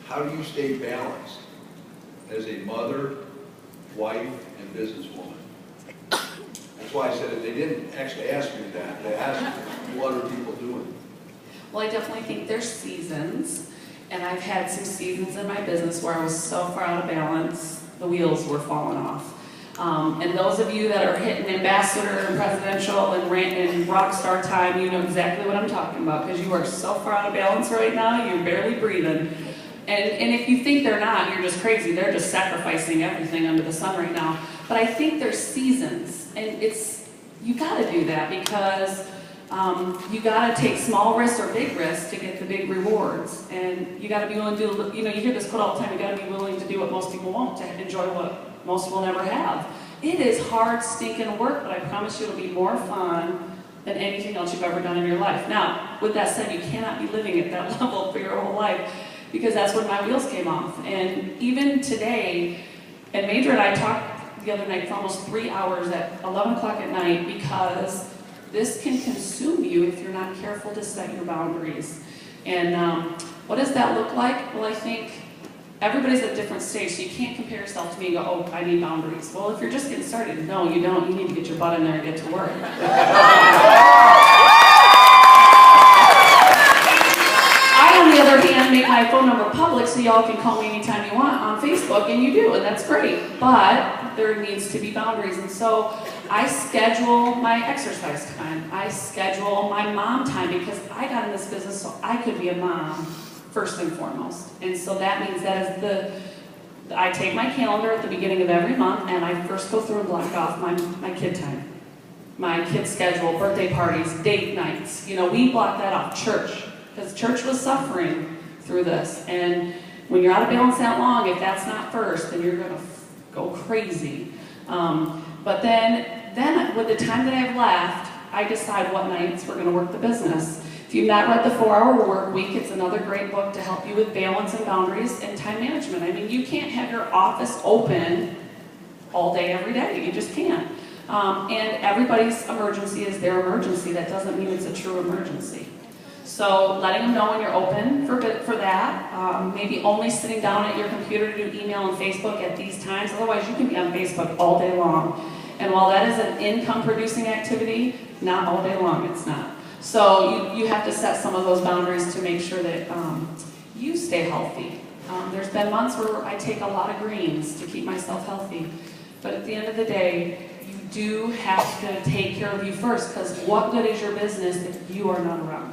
how do you stay balanced as a mother, wife, and businesswoman? That's why I said it. They didn't actually ask me that. They asked me, what are people doing? Well, I definitely think there's seasons, and I've had some seasons in my business where I was so far out of balance, the wheels were falling off. And those of you that are hitting ambassador and presidential and rock star time, you know exactly what I'm talking about, because you are so far out of balance right now, you're barely breathing. And if you think they're not, you're just crazy. They're just sacrificing everything under the sun right now. But I think there's seasons, and you got to do that because you got to take small risks or big risks to get the big rewards. And you got to be willing to do, you hear this quote all the time, you got to be willing to do what most people won't, to enjoy what most will never have. It is hard, stinking work, but I promise you it'll be more fun than anything else you've ever done in your life. Now, with that said, you cannot be living at that level for your whole life, because that's when my wheels came off. And even today, and Major and I talked the other night for almost 3 hours at 11 o'clock at night, because this can consume you if you're not careful to set your boundaries. And what does that look like? Well, I think everybody's at a different stage, so you can't compare yourself to me and go, oh, I need boundaries. Well, if you're just getting started, no, you don't. You need to get your butt in there and get to work. I, on the other hand, make my phone number public so y'all can call me anytime you want on Facebook, and you do, and that's great. But there needs to be boundaries, and so I schedule my exercise time. I schedule my mom time, because I got in this business so I could be a mom first and foremost. And so that means that is I take my calendar at the beginning of every month, and I first go through and block off my kid time, my kid schedule, birthday parties, date nights. We block that off. Church, because church was suffering through this. And when you're out of balance that long, if that's not first, then you're going to go crazy. But then with the time that I have left, I decide what nights we're going to work the business. If you've not read The 4-Hour Work Week, it's another great book to help you with balance and boundaries and time management. I mean, you can't have your office open all day, every day. You just can't. And everybody's emergency is their emergency. That doesn't mean it's a true emergency. So letting them know when you're open for that. Maybe only sitting down at your computer to do email and Facebook at these times. Otherwise, you can be on Facebook all day long. And while that is an income-producing activity, not all day long, it's not. So you have to set some of those boundaries to make sure that you stay healthy. There's been months where I take a lot of greens to keep myself healthy. But at the end of the day, you do have to take care of you first, because what good is your business if you are not around?